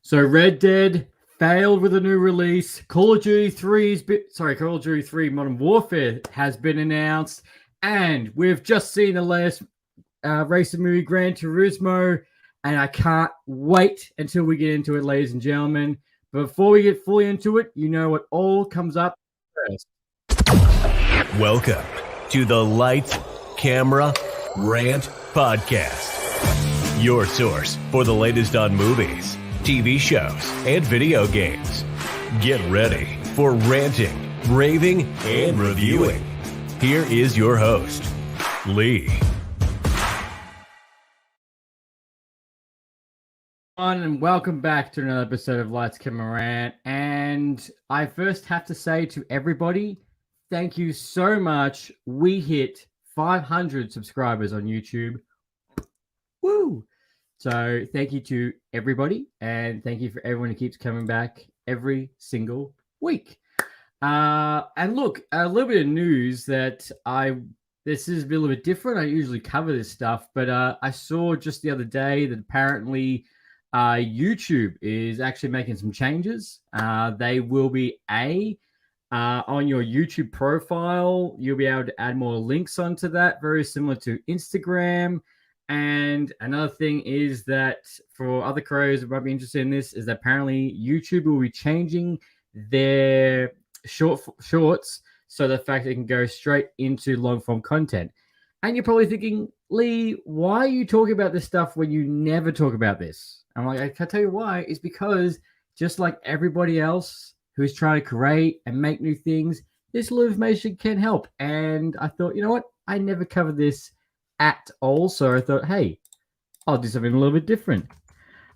So Red Dead failed with a new release. Call of Duty 3 Modern Warfare has been announced, and we've just seen the latest racing movie, Gran Turismo, and I can't wait until we get into it, ladies and gentlemen. But before we get fully into it, you know what all comes up first. Welcome to the Light, Camera, Rant Podcast, your source for the latest on movies, TV shows, and video games. Get ready for ranting, raving, and reviewing. Here is your host, Lee. And welcome back to another episode of Lights, Camera, Rant. And I first have to say to everybody, thank you so much. We hit 500 subscribers on YouTube. Woo! So thank you to everybody, and thank you for everyone who keeps coming back every single week. And look, a little bit of news that this is a little bit different. I usually cover this stuff, but I saw just the other day that apparently YouTube is actually making some changes. They will be on your YouTube profile, you'll be able to add more links onto that, very similar to Instagram. And another thing is that for other creators who might be interested in this, is that apparently YouTube will be changing their shorts so the fact that it can go straight into long form content. And you're probably thinking, Lee, why are you talking about this stuff when you never talk about this? I'm like, I can tell you why. It's because just like everybody else who's trying to create and make new things, this little information can help. And I thought, you know what? I never covered this at all. So I thought, hey, I'll do something a little bit different.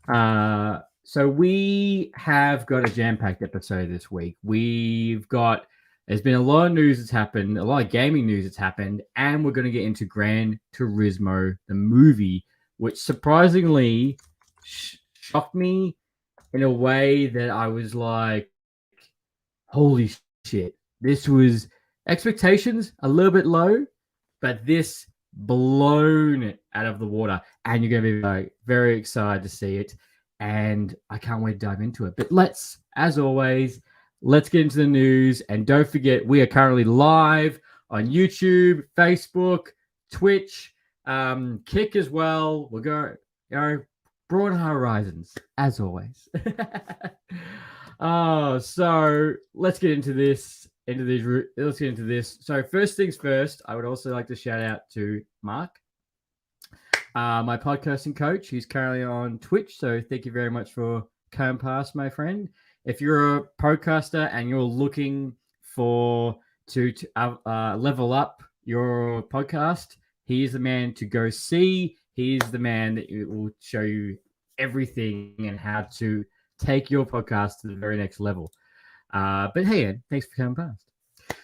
So we have got a jam-packed episode this week. There's been a lot of news that's happened, a lot of gaming news that's happened, and we're going to get into Gran Turismo, the movie, which surprisingly shocked me in a way that I was like, holy shit. This was expectations a little bit low, but this blown it out of the water, and you're going to be like very excited to see it, and I can't wait to dive into it. But as always, let's get into the news. And don't forget, we are currently live on YouTube, Facebook, Twitch, Kick as well. We're going broad horizons as always. So let's get into this. Let's get into this. So first things first, I would also like to shout out to Mark, my podcasting coach, who's currently on Twitch. So thank you very much for coming past, my friend. If you're a podcaster and you're looking to level up your podcast, he's the man to go see. He's the man that will show you everything and how to take your podcast to the very next level. But hey, thanks for coming past.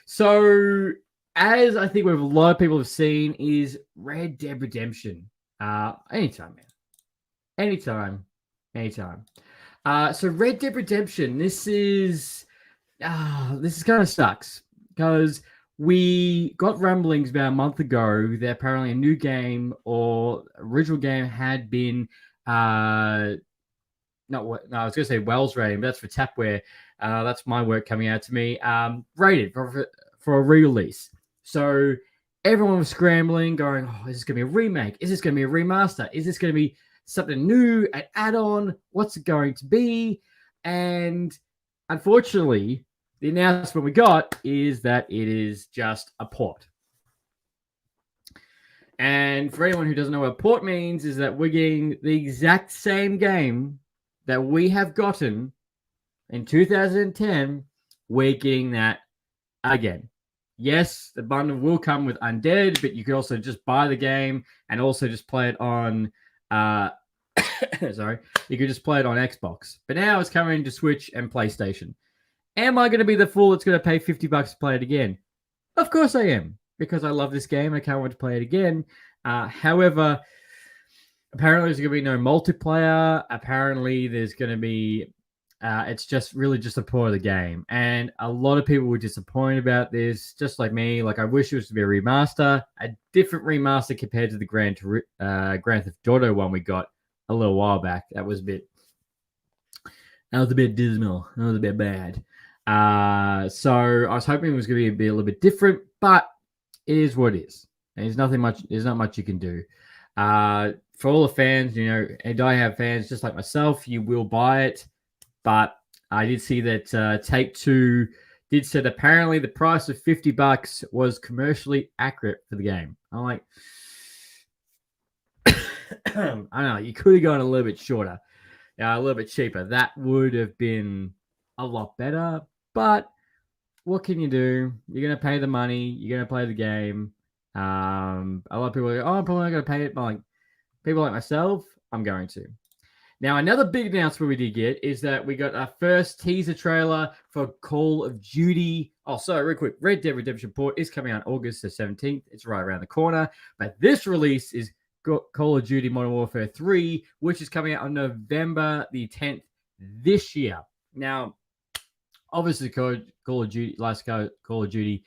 So, as I think what a lot of people have seen is Red Dead Redemption. Anytime, man. Anytime. So Red Dead Redemption, this kind of sucks because we got rumblings about a month ago that apparently a new game or original game had been I was going to say Wells rating, but that's for Tapware. That's my work coming out to me. Rated for a re-release. So everyone was scrambling, going, "Oh, is this going to be a remake? Is this going to be a remaster? Is this going to be something new, an add-on? What's it going to be?" And unfortunately, the announcement we got is that it is just a port. And for anyone who doesn't know what a port means, is that we're getting the exact same game that we have gotten in 2010, we're getting that again. Yes, the bundle will come with Undead, but you could also just buy the game and also just play it on you could just play it on Xbox. But now it's coming to Switch and PlayStation. Am I going to be the fool that's going to pay $50 to play it again? Of course I am, because I love this game. I can't wait to play it again. However, apparently there's going to be no multiplayer. Apparently there's going to be it's just a port of the game. And a lot of people were disappointed about this, just like me. Like, I wish it was to be a remaster, a different remaster compared to the Grand Theft Auto one we got a little while back. That was a bit That was a bit dismal. That was a bit bad. So I was hoping it was going to be a little bit different, but it is what it is. And there's nothing much. There's not much you can do. For all the fans, and I have fans just like myself, you will buy it. But I did see that Take Two did said apparently the price of $50 was commercially accurate for the game. I'm like, I don't know. You could have gone a little bit shorter, a little bit cheaper. That would have been a lot better. But what can you do? You're gonna pay the money. You're gonna play the game. A lot of people are like, oh, I'm probably not gonna pay it. But like people like myself, I'm going to. Now, another big announcement we did get is that we got our first teaser trailer for Call of Duty. Oh, sorry, real quick. Red Dead Redemption Port is coming out August the 17th. It's right around the corner. But this release is Call of Duty Modern Warfare 3, which is coming out on November the 10th this year. Now, obviously, Call of Duty, last Call of Duty,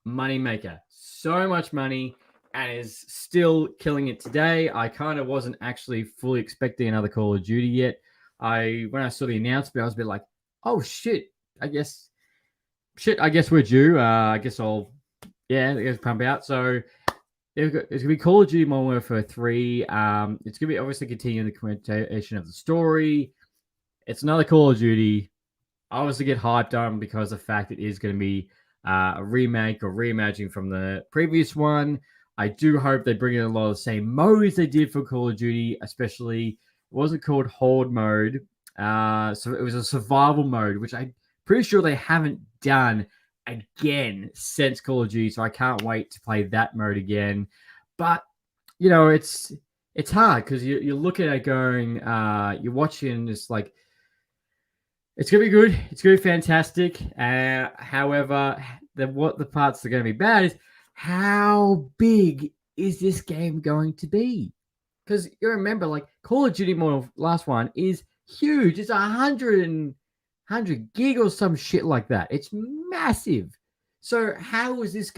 moneymaker. So much money. And is still killing it today. I kind of wasn't actually fully expecting another Call of Duty yet. When I saw the announcement, I was a bit like, "Oh shit! I guess we're due. I guess pump out." So it's gonna be Call of Duty Modern Warfare 3. It's gonna be obviously continuing the continuation of the story. It's another Call of Duty. I obviously get hyped on because of the fact it is going to be a remake or reimagining from the previous one. I do hope they bring in a lot of the same modes they did for Call of Duty, especially it wasn't called Horde mode. So it was a survival mode, which I'm pretty sure they haven't done again since Call of Duty. So I can't wait to play that mode again. But, it's hard because you're looking at it going, you're watching and it's like, it's going to be good. It's going to be fantastic. However, what the parts that are going to be bad is, how big is this game going to be? Because you remember, like Call of Duty Modern last one is huge. It's 100 gig or some shit like that. It's massive. So how is this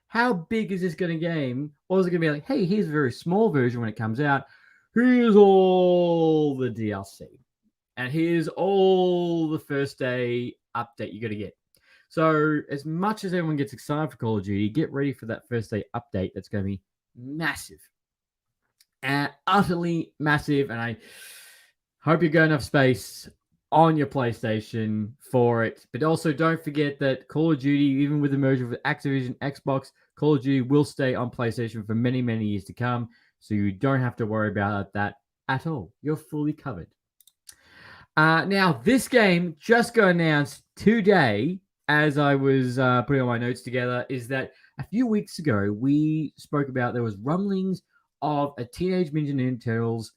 how big is this going to game? Or is it going to be like, hey, here's a very small version when it comes out. Here's all the DLC. And here's all the first day update you got to get. So as much as everyone gets excited for Call of Duty, get ready for that first day update. That's going to be massive. Utterly massive. And I hope you got enough space on your PlayStation for it. But also don't forget that Call of Duty, even with the merger with Activision, Xbox, Call of Duty will stay on PlayStation for many, many years to come. So you don't have to worry about that at all. You're fully covered. Now, this game just got announced today, as I was putting all my notes together, is that a few weeks ago, we spoke about there was rumblings of a Teenage Mutant Ninja Turtles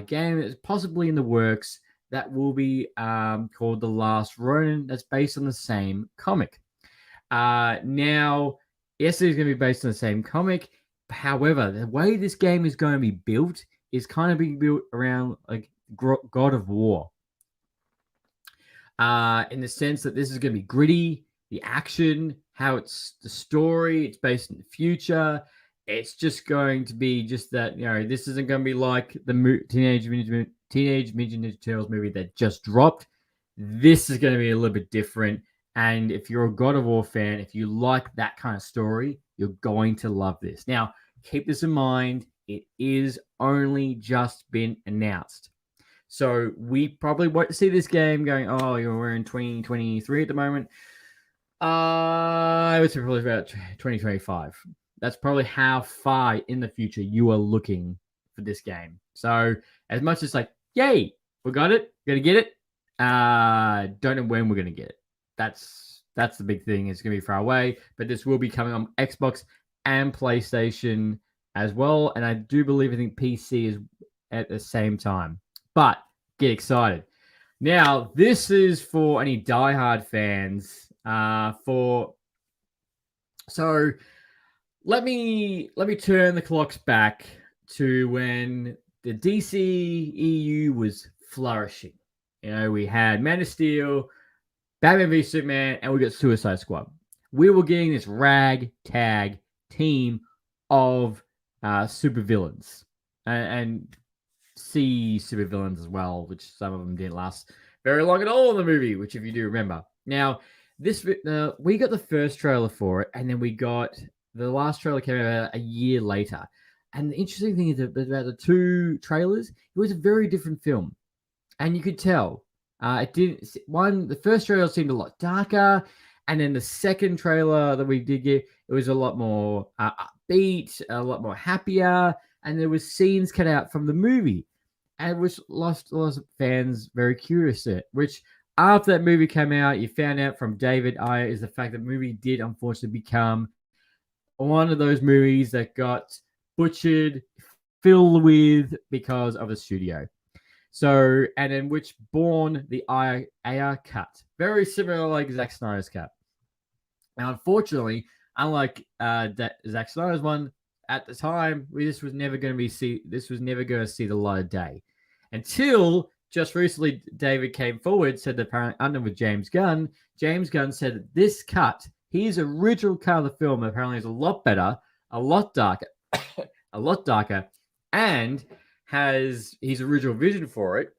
game that's possibly in the works that will be called The Last Ronin, that's based on the same comic. Now, yes, it is going to be based on the same comic. However, the way this game is going to be built is kind of being built around like God of War. In the sense that this is going to be gritty, the action, how it's the story, it's based in the future. It's just going to be just that, this isn't going to be like the Teenage Mutant Ninja Turtles movie that just dropped. This is going to be a little bit different. And if you're a God of War fan, if you like that kind of story, you're going to love this. Now, keep this in mind. It is only just been announced. So we probably won't see this game going, we're in 2023 at the moment. I would say probably about 2025. That's probably how far in the future you are looking for this game. So as much as like, yay, we got it, we're going to get it. Don't know when we're going to get it. That's the big thing. It's going to be far away, but this will be coming on Xbox and PlayStation as well. And I do believe, I think PC is at the same time. But get excited. Now, this is for any diehard fans. So let me turn the clocks back to when the DC EU was flourishing. We had Man of Steel, Batman v Superman, and we got Suicide Squad. We were getting this ragtag team of supervillains. And see supervillains as well, which some of them didn't last very long at all in the movie, which if you do remember. Now, we got the first trailer for it, and then we got the last trailer came out a year later. And the interesting thing is that about the two trailers, it was a very different film, and you could tell. It didn't. The first trailer seemed a lot darker, and then the second trailer that we did get, it was a lot more upbeat, a lot more happier, and there was scenes cut out from the movie, and which lost a lot of fans very curious at. Which after that movie came out, you found out from David Ayer is the fact that the movie did unfortunately become one of those movies that got butchered, filled with because of the studio. So, and then which born the Ayer cut, very similar like Zack Snyder's cut. Now, unfortunately, unlike Zack Snyder's one, at the time, this was never going to see the light of day, until just recently David came forward, said that apparently under with James Gunn said that this cut, his original cut of the film, apparently is a lot better, a lot darker, and has his original vision for it,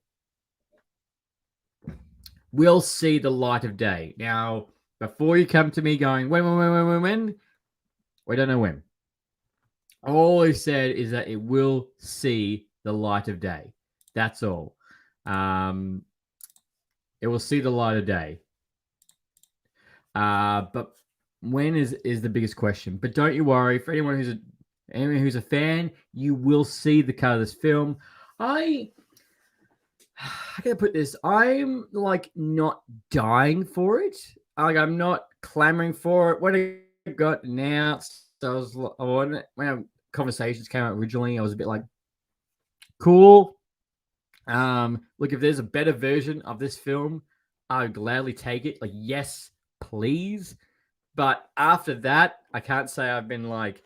will see the light of day. Now, before you come to me going, when? We don't know when. All he said is that it will see the light of day. That's all. It will see the light of day. But when is the biggest question. But don't you worry, for anyone who's a fan, you will see the cut of this film. I gotta put this. I'm like not dying for it. Like I'm not clamoring for it. When it got announced, when conversations came out originally, I was a bit like, cool. Look, if there's a better version of this film, I would gladly take it. Like, yes, please. But after that, I can't say I've been like,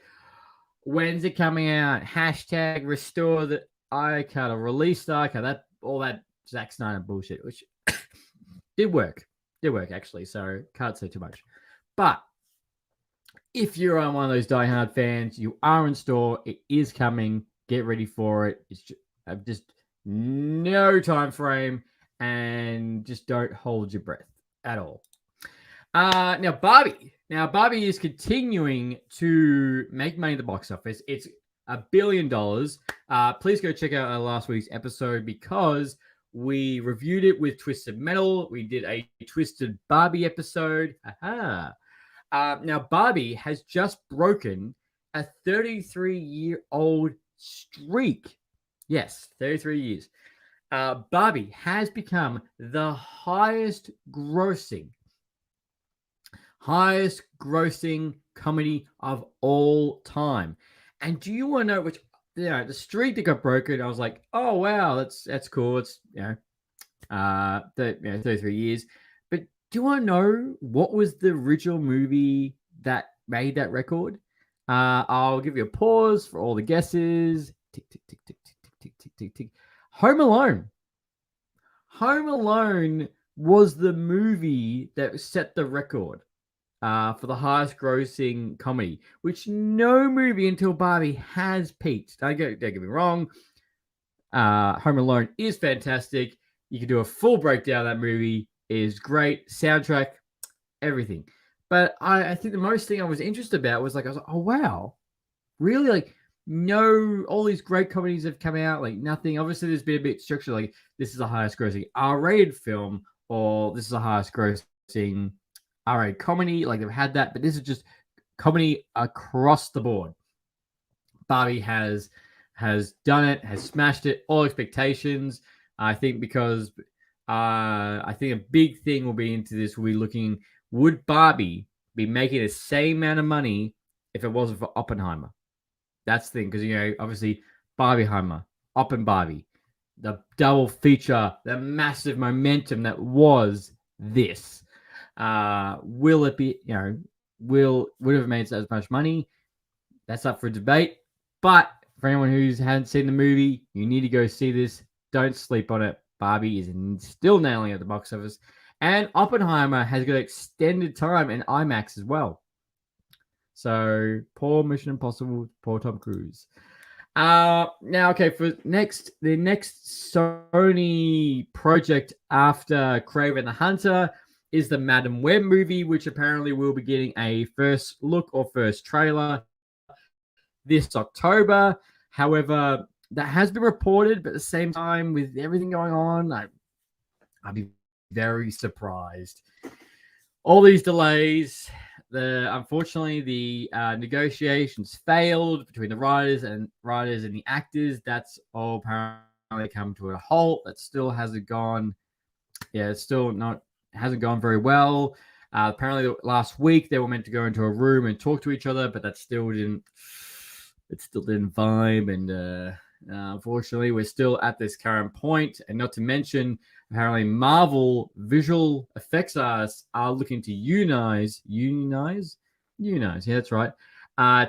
when's it coming out? Hashtag restore the icon or release the icon. All that Zack Snyder bullshit, which did work. Actually, so can't say too much. But if you're one of those diehard fans, you are in store. It is coming. Get ready for it. It's just no time frame, and just don't hold your breath at all. Now Barbie is continuing to make money at the box office. It's $1 billion. Please go check out our last week's episode because we reviewed it with Twisted Metal. We did a Twisted Barbie episode. Now Barbie has just broken a 33-year-old streak. Yes, 33 years. Barbie has become the highest grossing comedy of all time. And do you want to know which, the streak that got broken? I was like, oh wow, that's cool. It's 33 years. But do you want to know what was the original movie that made that record? I'll give you a pause for all the guesses. Tick tick tick tick tick tick tick tick tick. Home Alone. Home Alone was the movie that set the record for the highest grossing comedy, which no movie until Barbie has peaked. Don't get me wrong. Home Alone is fantastic. You can do a full breakdown of that movie. It is great. Soundtrack, everything. But I think the most thing I was interested about was I was like, oh wow, really? Like, no, all these great comedies have come out, like nothing. Obviously, there's been a bit structured, like this is the highest grossing R-rated film, or this is the highest grossing R-rated comedy. Like they've had that, but this is just comedy across the board. Barbie has done it, has smashed it, all expectations. I think because I think a big thing will be into this. We'll be looking, would Barbie be making the same amount of money if it wasn't for Oppenheimer? That's the thing, because, obviously, Barbieheimer, Barbie, the double feature, the massive momentum that was this. Will it be, would have made as much money? That's up for debate. But for anyone who hasn't seen the movie, you need to go see this. Don't sleep on it. Barbie is still nailing it at the box office. And Oppenheimer has got extended time in IMAX as well. So, poor Mission Impossible, poor Tom Cruise. Now, okay, the next Sony project after Kraven the Hunter is the Madam Web movie, which apparently will be getting a first look or first trailer this October. However, that has been reported, but at the same time, with everything going on, I'd be very surprised. All these delays, unfortunately the negotiations failed between the writers and the actors. That's all apparently come to a halt. That still hasn't gone. Yeah, it's still not hasn't gone very well. Apparently last week they were meant to go into a room and talk to each other, but that still didn't. It still didn't vibe, and unfortunately, we're still at this current point. And not to mention, apparently, Marvel visual effects artists are looking to unionize. Yeah, that's right.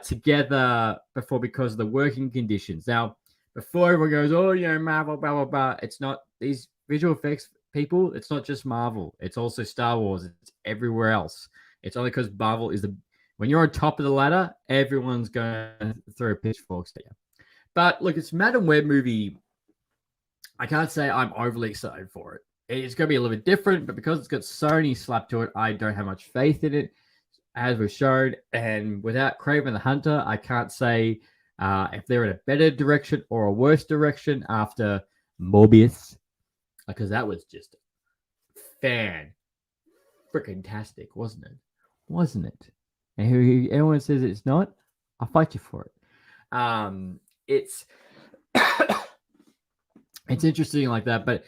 Together because of the working conditions. Now, before everyone goes, oh, Marvel, blah blah blah. It's not these visual effects people. It's not just Marvel. It's also Star Wars. It's everywhere else. It's only because Marvel is the when you're on top of the ladder, everyone's going to throw pitchforks at you. But look, it's Madam Web movie. I can't say I'm overly excited for it. It's going to be a little bit different, but because it's got Sony slapped to it, I don't have much faith in it, as was shown. And without Kraven the Hunter, I can't say if they're in a better direction or a worse direction after Morbius, because that was just freaking-tastic, wasn't it? Wasn't it? And who everyone says it's not, I'll fight you for it. It's it's interesting like that, but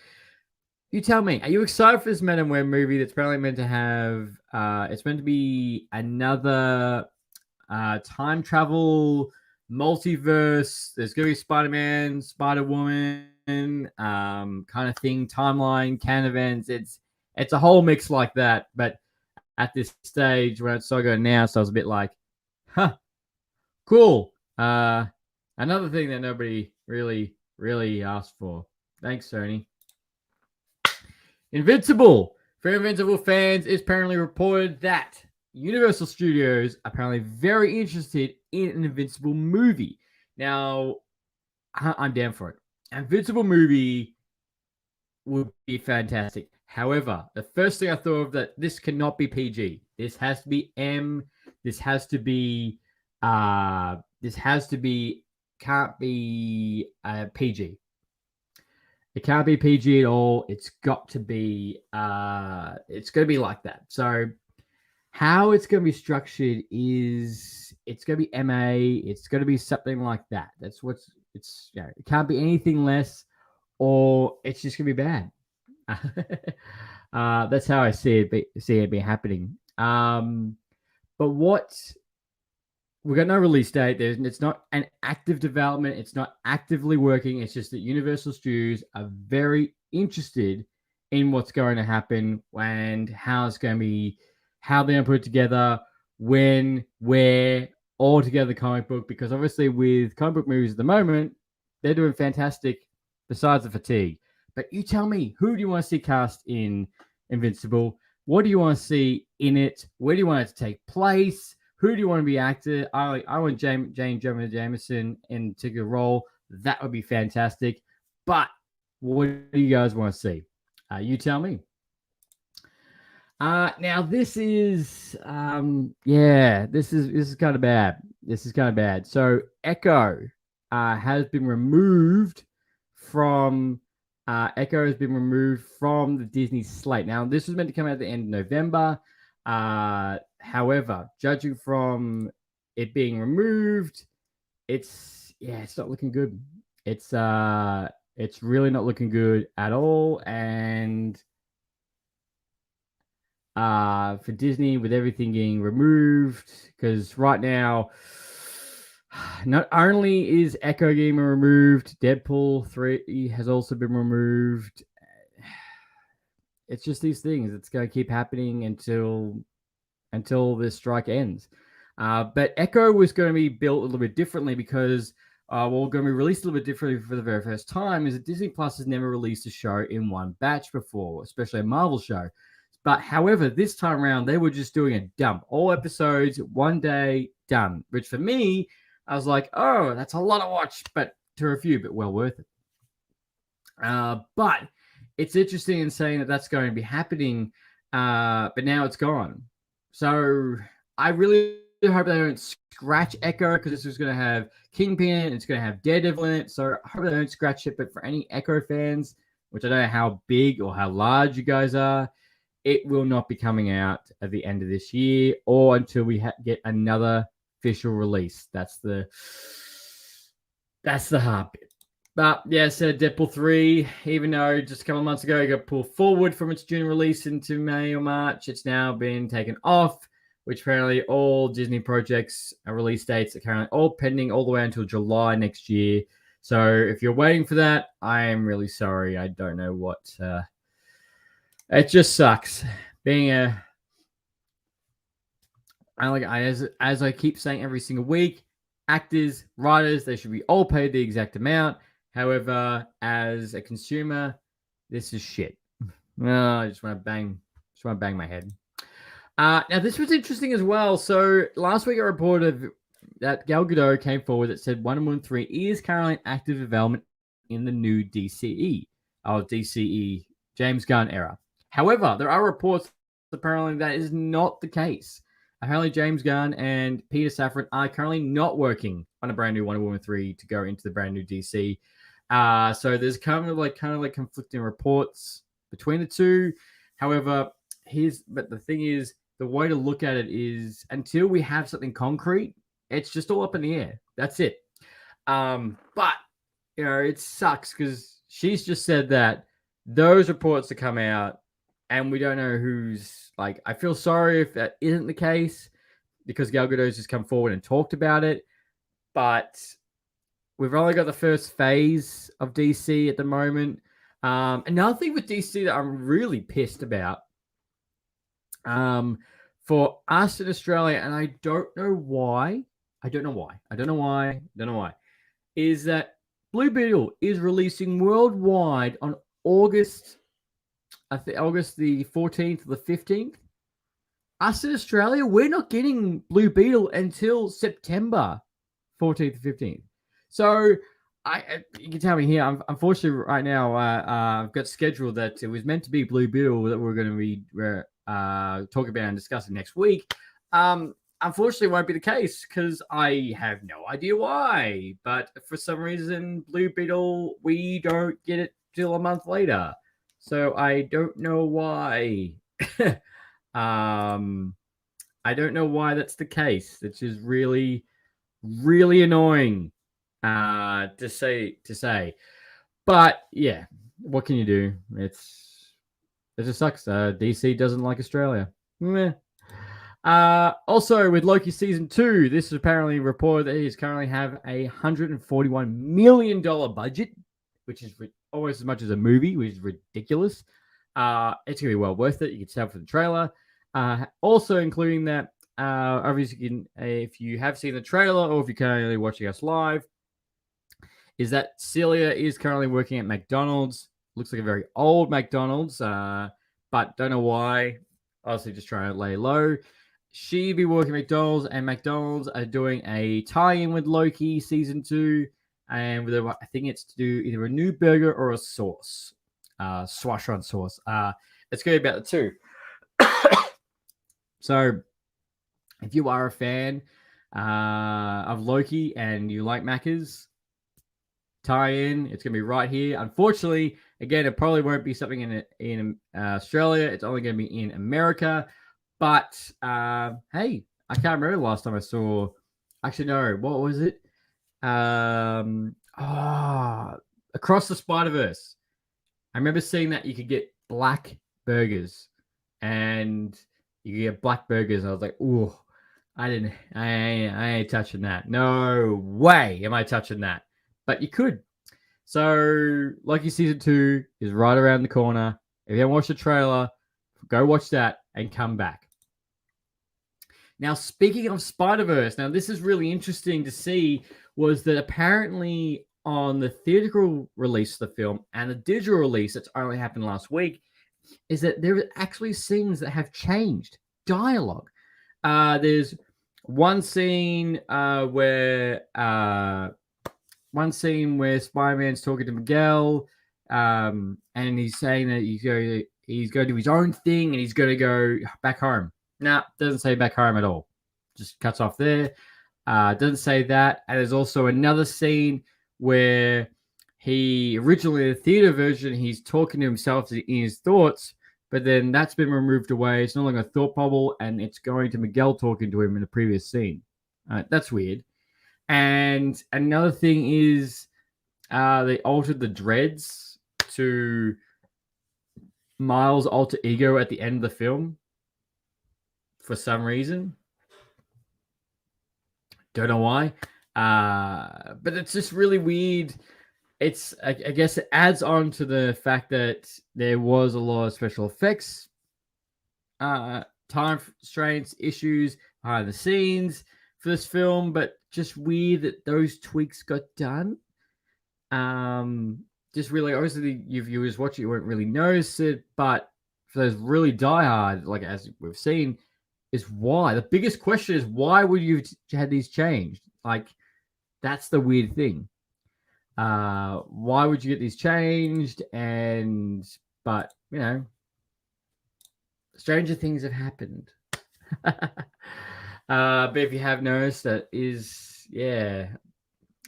you tell me, are you excited for this Men and Women movie that's probably meant to have it's meant to be another time travel multiverse? There's gonna be Spider-Man, Spider-Woman kind of thing, timeline, can events. It's a whole mix like that, but at this stage, when it's so good now, so I was a bit like, huh, cool. Another thing that nobody really asked for. Thanks, Sony. Invincible. For Invincible fans, it's apparently reported that Universal Studios are apparently very interested in an Invincible movie. Now, I'm down for it. Invincible movie would be fantastic. However, the first thing I thought of that this cannot be PG. This has to be M. This has to be can't be PG. It can't be PG at all. It's got to be it's going to be like that. So how it's going to be structured is it's going to be MA. It's going to be something like that. That's what's it's it can't be anything less, or it's just going to be bad. That's how I see it be happening. But what we got no release date. It's not an active development. It's not actively working. It's just that Universal Studios are very interested in what's going to happen and how it's going to be, how they're going to put it together, when, where, all together the comic book. Because obviously with comic book movies at the moment, they're doing fantastic besides the fatigue. But you tell me, who do you want to see cast in Invincible? What do you want to see in it? Where do you want it to take place? Who do you want to be actor? I want Jane Jonah Jameson in a particular role. That would be fantastic. But what do you guys want to see? You tell me. Now this is this is kind of bad. This is kind of bad. So Echo has been removed from the Disney slate. Now, this was meant to come out at the end of November. However, judging from it being removed, it's not looking good. It's really not looking good at all. And for Disney, with everything getting removed, because right now, not only is Echo getting removed, Deadpool 3 has also been removed. It's just these things. It's going to keep happening until this strike ends. But Echo was going to be built a little bit differently because going to be released a little bit differently for the very first time. Is that Disney Plus has never released a show in one batch before, especially a Marvel show. But however, this time around, they were just doing a dump. All episodes, one day, done. Which for me, I was like, oh, that's a lot to watch, but to review, but well worth it. But it's interesting in saying that that's going to be happening, but now it's gone. So I really hope they don't scratch Echo, because this is going to have Kingpin, it's going to have Daredevil in it. So I hope they don't scratch it. But for any Echo fans, which I don't know how big or how large you guys are, it will not be coming out at the end of this year or until we get another official release. That's the hard bit. But yeah, so Deadpool 3, even though just a couple of months ago it got pulled forward from its June release into May or March, it's now been taken off, which apparently all Disney projects release dates are currently all pending all the way until July next year. So if you're waiting for that, I am really sorry. I don't know what... it just sucks. Being as I keep saying every single week, actors, writers, they should be all paid the exact amount. However, as a consumer, this is shit. I just want to bang my head. Now, this was interesting as well. So last week I reported that Gal Gadot came forward that said Wonder Woman 3 is currently in active development in the new DCE James Gunn era. However, there are reports apparently that is not the case. Apparently, James Gunn and Peter Safran are currently not working on a brand new Wonder Woman 3 to go into the brand new DC. So there's kind of like conflicting reports between the two. However, but the thing is, the way to look at it is until we have something concrete, it's just all up in the air. That's it. But it sucks because she's just said that those reports to come out, and we don't know who's like. I feel sorry if that isn't the case because Gal Gadot's just come forward and talked about it, but we've only got the first phase of DC at the moment. Another thing with DC that I'm really pissed about, for us in Australia, and I don't know why, is that Blue Beetle is releasing worldwide on August the 14th or the 15th. Us in Australia, we're not getting Blue Beetle until September 14th or 15th. So you can tell me here, unfortunately right now, I've got scheduled that it was meant to be Blue Beetle that we're going to be talking about and discussing next week. Unfortunately, it won't be the case because I have no idea why. But for some reason, Blue Beetle, we don't get it till a month later. So I don't know why. I don't know why that's the case. Which is really, really annoying to say. But yeah, what can you do? It just sucks. DC doesn't like Australia. Meh. Also, with Loki Season 2, this is apparently reported that he's currently have a $141 million budget, which is almost as much as a movie, which is ridiculous. It's going to be well worth it. You can tell from the trailer. Also, including that, obviously, if you have seen the trailer or if you're currently watching us live, is that Celia is currently working at McDonald's. Looks like a very old McDonald's, but don't know why. Obviously, just trying to lay low. She'd be working at McDonald's, and McDonald's are doing a tie-in with Loki Season 2, and I think it's to do either a new burger or a sauce, swash on sauce. It's going to be about the two. So, if you are a fan of Loki and you like Macca's, tie-in, it's going to be right here. Unfortunately, again, it probably won't be something in Australia. It's only going to be in America. But, hey, I can't remember the last time I saw... Actually, no. What was it? Across the Spider-Verse. I remember seeing that you could get black burgers. And you could get black burgers. I was like, ooh, I ain't touching that. No way am I touching that. But you could. So, Loki Season 2 is right around the corner. If you haven't watched the trailer, go watch that and come back. Now, speaking of Spider-Verse, now this is really interesting to see, was that apparently on the theatrical release of the film and the digital release that's only happened last week, is that there are actually scenes that have changed. Dialogue. There's one scene where Spider-Man's talking to Miguel, and he's saying that he's going to do his own thing and he's going to go back home. Nah, doesn't say back home at all. Just cuts off there. Doesn't say that. And there's also another scene where he originally, the theater version, he's talking to himself in his thoughts, but then that's been removed away. It's no longer a thought bubble, and it's going to Miguel talking to him in the previous scene. That's weird. And another thing is they altered the dreads to Miles' alter ego at the end of the film for some reason. Don't know why. But it's just really weird. I guess it adds on to the fact that there was a lot of special effects, time constraints, issues behind the scenes for this film, but just weird that those tweaks got done. Just really, obviously, you viewers watch it, you won't really notice it, but for those really diehard, like as we've seen, is why. The biggest question is why would you have had these changed? Like, that's the weird thing. Why would you get these changed? But you know, stranger things have happened. But if you have noticed, that is, yeah,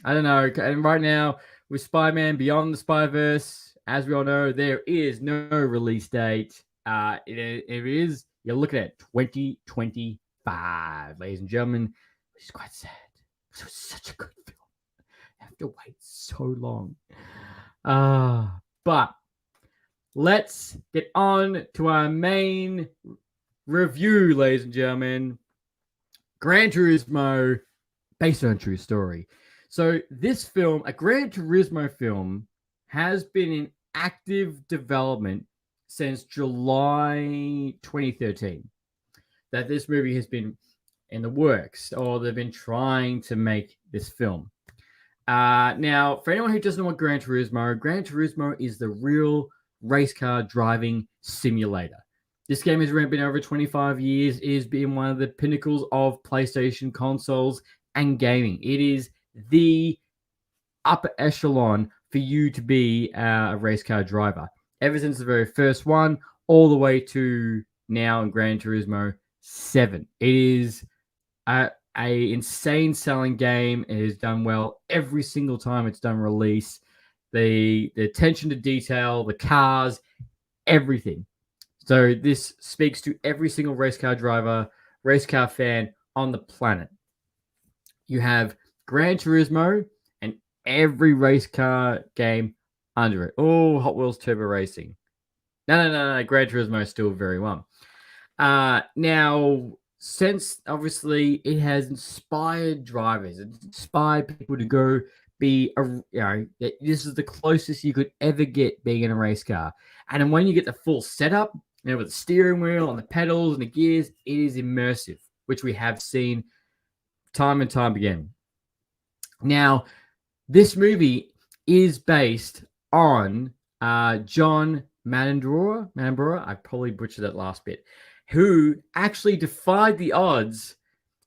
I don't know. And right now with Spider-Man Beyond the Spider-Verse, as we all know, there is no release date. It is, you're looking at 2025, ladies and gentlemen, which is quite sad. It was such a good film. I have to wait so long. But let's get on to our main review, ladies and gentlemen. Gran Turismo, based on a true story. So this film, a Gran Turismo film, has been in active development since July 2013. That this movie has been in the works, or they've been trying to make this film. Now, for anyone who doesn't know what Gran Turismo is the real race car driving simulator. This game has been over 25 years. It has been one of the pinnacles of PlayStation consoles and gaming. It is the upper echelon for you to be a race car driver. Ever since the very first one, all the way to now in Gran Turismo 7. It is a insane selling game. It has done well every single time it's done release. The attention to detail, the cars, everything. So this speaks to every single race car driver, race car fan on the planet. You have Gran Turismo and every race car game under it. Oh, Hot Wheels Turbo Racing. No. Gran Turismo is still very one. Now, since obviously it has inspired drivers, it's inspired people to go be this is the closest you could ever get being in a race car. And then when you get the full setup, with the steering wheel and the pedals and the gears, it is immersive, which we have seen time and time again. Now, this movie is based on John Mannenborough, I probably butchered that last bit, who actually defied the odds,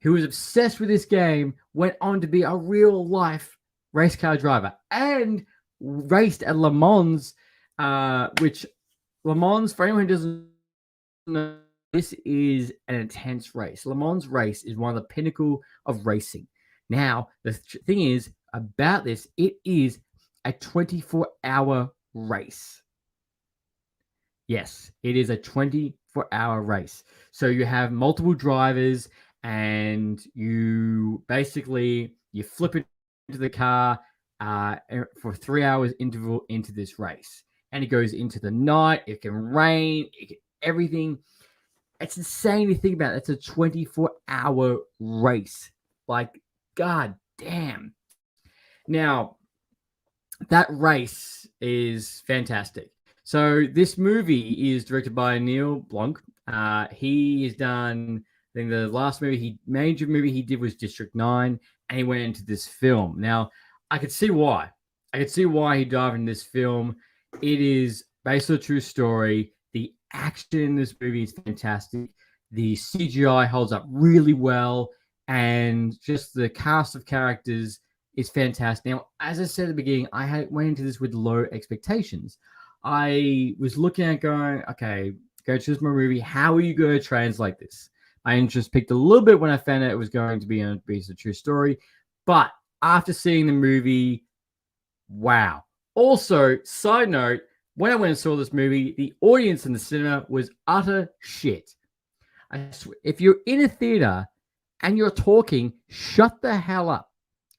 who was obsessed with this game, went on to be a real-life race car driver, and raced at Le Mans, which Le Mans, for anyone who doesn't know, this is an intense race. Le Mans race is one of the pinnacle of racing. Now, the thing is about this, it is a 24-hour race. Yes, it is a 24-hour race. So you have multiple drivers, and you basically, you flip into the car for 3 hours interval into this race. And it goes into the night. It can rain. Everything. It's insane to think about. It's a 24-hour race. Like, god damn. Now, that race is fantastic. So this movie is directed by Neil Blanc. He has done, I think the last major movie he did was District 9, and he went into this film. Now, I could see why. He dived in this film. It is based on a true story. The action in this movie is fantastic. The CGI holds up really well. and just the cast of characters is fantastic. Now, as I said at the beginning, went into this with low expectations. I was looking at going, okay, Gran Turismo movie, how are you going to translate this? My interest picked a little bit when I found out it was going to be based on a true story, but after seeing the movie, wow. Also, side note, when I went and saw this movie, the audience in the cinema was utter shit. If you're in a theater and you're talking, shut the hell up.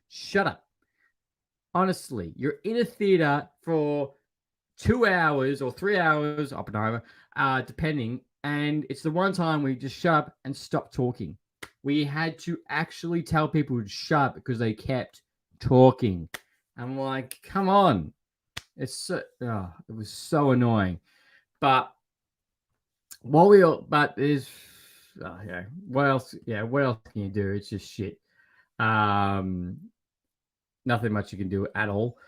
Shut up. Honestly, you're in a theater for 2 hours or 3 hours, Oppenheimer, depending, and it's the one time we just shut up and stop talking. We had to actually tell people to shut up because they kept talking. I'm like, come on. It was so annoying. But what else? Yeah, what else can you do? It's just shit. Nothing much you can do at all.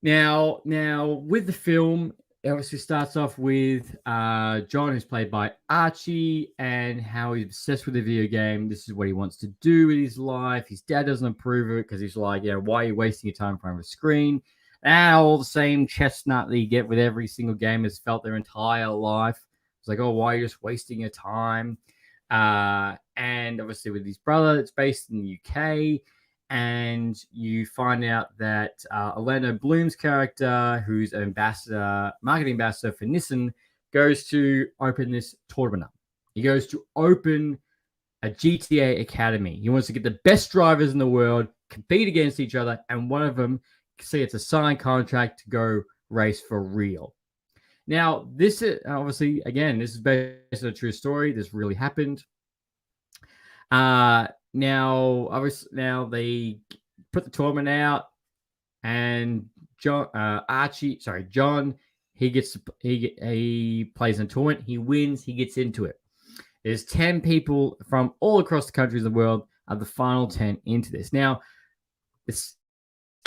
Now with the film, it obviously starts off with John, who's played by Archie, and how he's obsessed with the video game. This is what he wants to do with his life. His dad doesn't approve of it because he's like, why are you wasting your time in front of a screen? And all the same chestnut that you get with every single game has felt their entire life. It's like, why are you just wasting your time? And obviously with his brother, it's based in the UK. And you find out that Orlando Bloom's character, who's an marketing ambassador for Nissan, goes to open this tournament up. He goes to open a GTA Academy. He wants to get the best drivers in the world, compete against each other, and one of them, see, it's a signed contract to go race for real. Now, this is obviously, again, this is based on a true story. This really happened. Now they put the tournament out, and John, he plays in a tournament. He wins. He gets into it. There's 10 people from all across the countries of the world are the final 10 into this. Now,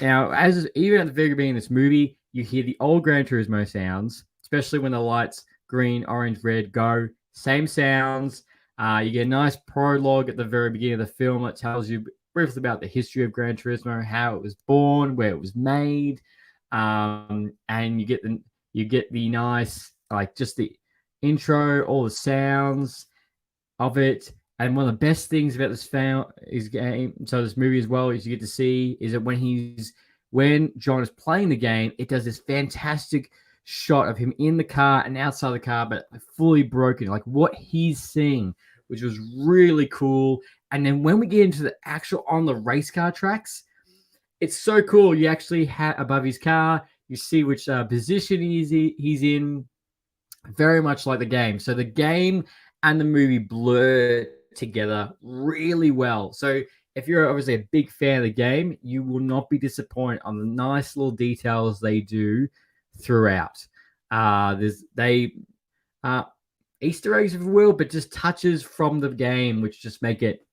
as even at the very beginning of this movie, you hear the old Gran Turismo sounds, especially when the lights green, orange, red go. Same sounds. You get a nice prologue at the very beginning of the film that tells you briefly about the history of Gran Turismo, how it was born, where it was made, and you get the nice, like, just the intro, all the sounds of it. And one of the best things about this movie as well, is you get to see is that when John is playing the game, it does this fantastic shot of him in the car and outside the car, but fully broken, like what he's seeing, which was really cool. And then when we get into the actual on the race car tracks, it's so cool. You actually have above his car, you see which position he's in, very much like the game. So the game and the movie blur together really well. So if you're obviously a big fan of the game, you will not be disappointed on the nice little details they do throughout. Easter eggs, if you will, but just touches from the game, which just make it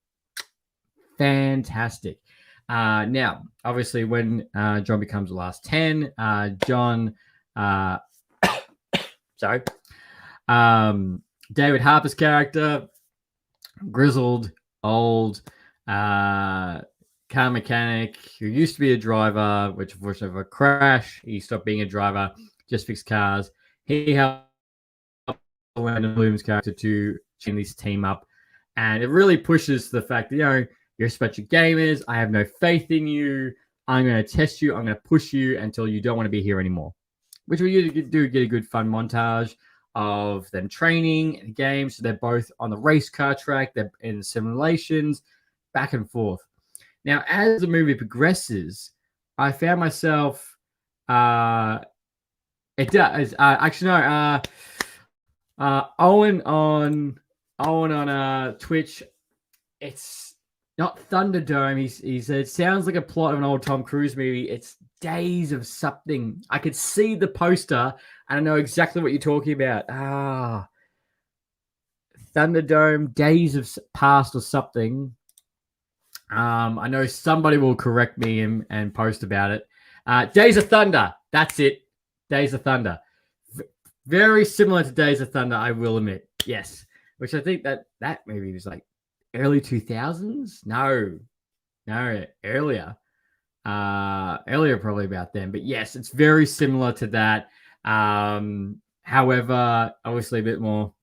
fantastic. Now, obviously, when John becomes the last 10, David Harper's character, grizzled, old car mechanic who used to be a driver, which unfortunately of a crash, he stopped being a driver, just fixed cars. He helped Orlando Bloom's character to chain this team up, and it really pushes the fact that you're a bunch of gamers. I have no faith in you. I'm going to test you. I'm going to push you until you don't want to be here anymore. Which we do get a good fun montage of them training in the game. So they're both on the race car track. They're in simulations, back and forth. Now, as the movie progresses, I found myself. It does. Owen on Twitch. It's not Thunderdome. He said it sounds like a plot of an old Tom Cruise movie. It's Days of something. I could see the poster and I know exactly what you're talking about. Thunderdome, Days of Past or something. I know somebody will correct me and post about it. Days of Thunder. That's it. Days of Thunder. Very similar to Days of Thunder, I will admit. Yes. Which I think that movie was like early 2000s. No, earlier. Earlier probably about then. But yes, it's very similar to that. However, obviously a bit more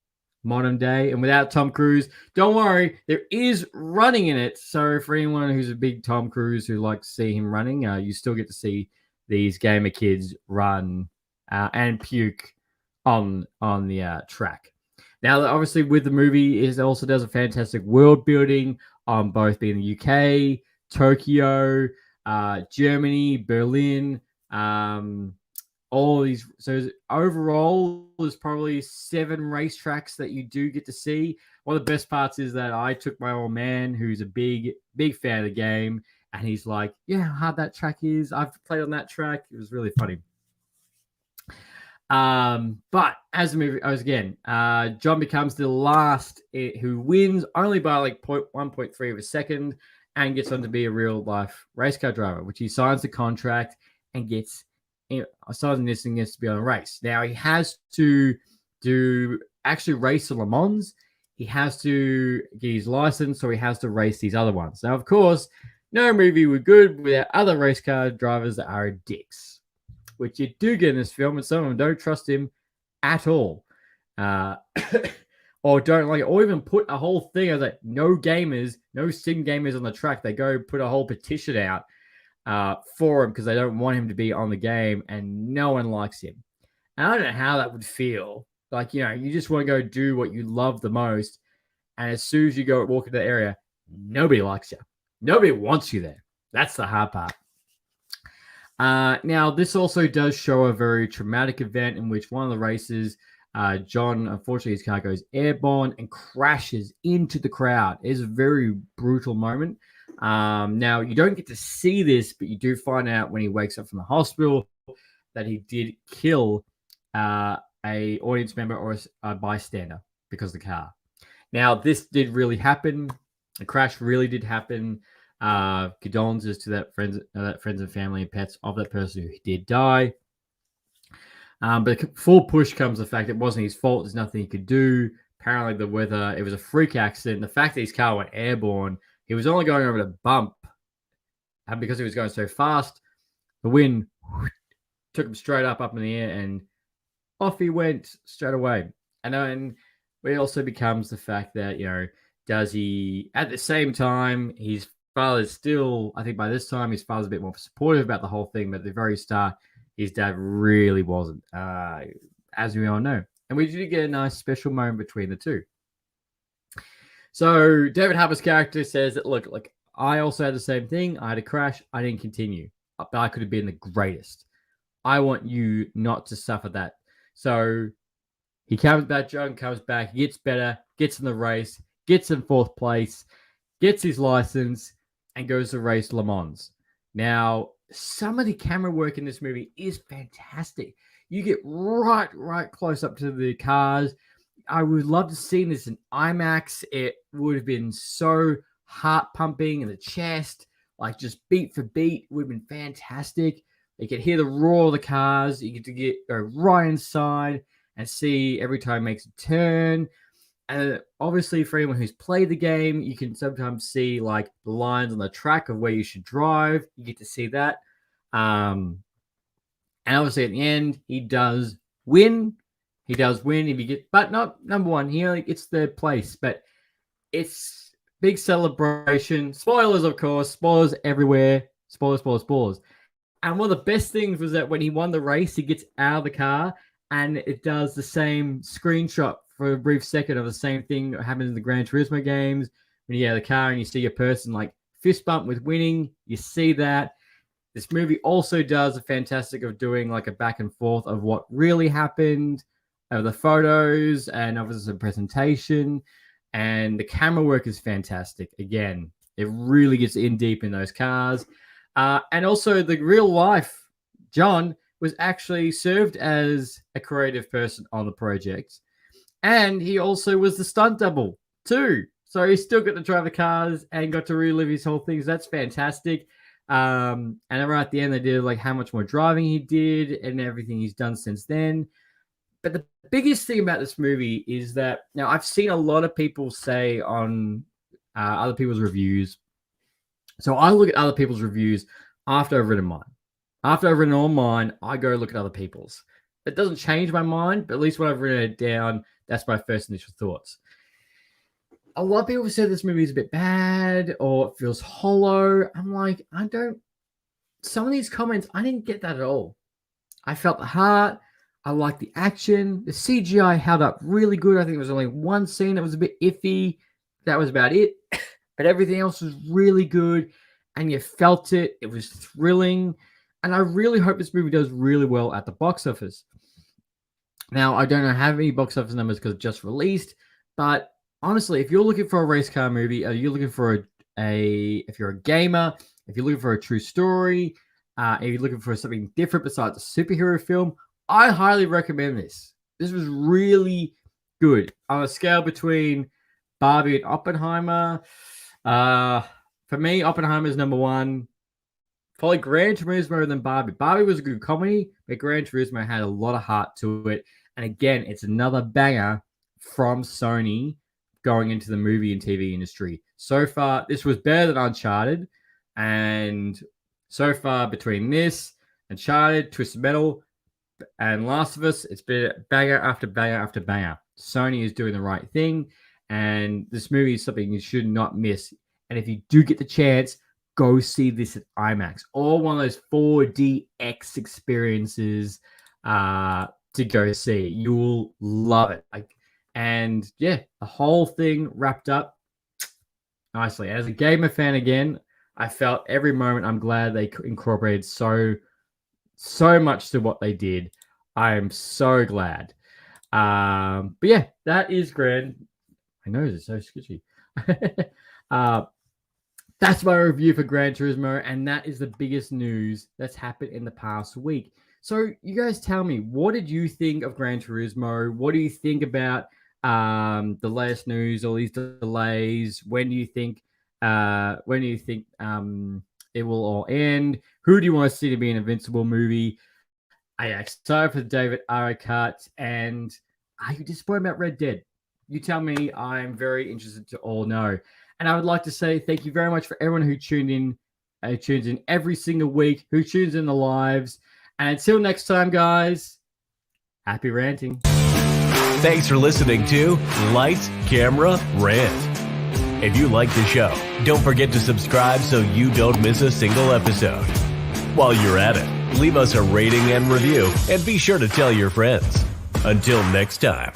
modern day and without Tom Cruise. Don't worry, there is running in it. So for anyone who's a big Tom Cruise who likes to see him running, you still get to see these gamer kids run and puke on the track. Now, obviously, with the movie, it also does a fantastic world building on both being the UK, Tokyo, Germany, Berlin, all these. So overall, there's probably 7 racetracks that you do get to see. One of the best parts is that I took my old man, who's a big fan of the game, and he's like, "Yeah, how hard that track is. I've played on that track. It was really funny." But as the movie goes again, John becomes the last who wins only by like 1.3 of a second and gets on to be a real life race car driver, which he signs the contract and gets signs this and gets to be on a race. Now he has to actually race Le Mans. He has to get his license, so he has to race these other ones. Now, of course, no movie would good without other race car drivers that are dicks, which you do get in this film, and some of them don't trust him at all. Or don't like it, or even put a whole thing of like no sim gamers on the track. They go put a whole petition out for him because they don't want him to be on the game, and no one likes him. And I don't know how that would feel. Like, you just want to go do what you love the most, and as soon as you go walk into the area, nobody likes you. Nobody wants you there. That's the hard part. Now, this also does show a very traumatic event in which one of the races, John, unfortunately, his car goes airborne and crashes into the crowd. It is a very brutal moment. Now, you don't get to see this, but you do find out when he wakes up from the hospital that he did kill a audience member or a bystander because of the car. Now, this did really happen. The crash really did happen. Condolences to that friends and family and pets of that person who did die. But full push comes the fact it wasn't his fault. There's nothing he could do. Apparently, the weather, it was a freak accident. The fact that his car went airborne, he was only going over the bump. And because he was going so fast, the wind took him straight up in the air, and off he went straight away. And then it also becomes the fact that, does he, at the same time, his father's still, I think by this time, his father's a bit more supportive about the whole thing, but at the very start, his dad really wasn't, as we all know. And we did get a nice special moment between the two. So David Harbour's character says that, look, I also had the same thing. I had a crash. I didn't continue, but I could have been the greatest. I want you not to suffer that. So he comes back, John comes back, he gets better, gets in the race, gets in 4th place, gets his license, and goes to race Le Mans. Now, some of the camera work in this movie is fantastic. You get right close up to the cars. I would love to see this in IMAX. It would have been so heart pumping in the chest, like just beat for beat. It would have been fantastic. You could hear the roar of the cars. You get to go right inside and see every time it makes a turn. And obviously, for anyone who's played the game, you can sometimes see like the lines on the track of where you should drive. You get to see that. And obviously, at the end, he does win. He does win if he gets, but not number one. He only gets third place. But it's big celebration. Spoilers, of course. Spoilers everywhere. Spoilers. And one of the best things was that when he won the race, he gets out of the car and it does the same screenshot for a brief second of the same thing that happens in the Gran Turismo games. When you get out of the car and you see a person like fist bump with winning, you see that. This movie also does a fantastic of doing like a back and forth of what really happened, of the photos, and obviously the presentation. And the camera work is fantastic. Again, it really gets in deep in those cars. And also the real life John was actually served as a creative person on the project. And he also was the stunt double too. So he still got to drive the cars and got to relive his whole things. That's fantastic. And right at the end, they did like how much more driving he did and everything he's done since then. But the biggest thing about this movie is that now I've seen a lot of people say on other people's reviews. So I look at other people's reviews after I've written mine. After I've written all mine, I go look at other people's. It doesn't change my mind, but at least when I've written it down, that's my first initial thoughts. A lot of people have said this movie is a bit bad or it feels hollow. I'm like, some of these comments, I didn't get that at all. I felt the heart. I liked the action. The CGI held up really good. I think there was only one scene that was a bit iffy. That was about it. But everything else was really good. And you felt it. It was thrilling. And I really hope this movie does really well at the box office. Now, I don't know how many box office numbers because it just released. But honestly, if you're looking for a race car movie, or you're looking for if you're a gamer, if you're looking for a true story, if you're looking for something different besides a superhero film, I highly recommend this. This was really good. On a scale between Barbie and Oppenheimer, for me, Oppenheimer is number one. Probably Gran Turismo than Barbie. Barbie was a good comedy, but Gran Turismo had a lot of heart to it. And again, it's another banger from Sony going into the movie and TV industry. So far, this was better than Uncharted. And so far, between this, Uncharted, Twisted Metal, and Last of Us, it's been banger after banger after banger. Sony is doing the right thing, and this movie is something you should not miss. And if you do get the chance, go see this at IMAX or one of those 4DX experiences to go see. You will love it. And yeah, the whole thing wrapped up nicely. As a gamer fan again, I felt every moment. I'm glad they incorporated so much to what they did. I am so glad. But yeah, that is Gran. My nose is so sketchy. That's my review for Gran Turismo, and that is the biggest news that's happened in the past week. So you guys tell me, what did you think of Gran Turismo? What do you think about the latest news, all these delays? When do you think it will all end? Who do you want to see to be an Invincible movie? Are you excited for David Arquette? And are you disappointed about Red Dead? You tell me. I'm very interested to all know. And I would like to say thank you very much for everyone who tunes in every single week, who tunes in the lives. And until next time, guys, happy ranting. Thanks for listening to Lights, Camera, Rant. If you like the show, don't forget to subscribe so you don't miss a single episode. While you're at it, leave us a rating and review, and be sure to tell your friends. Until next time.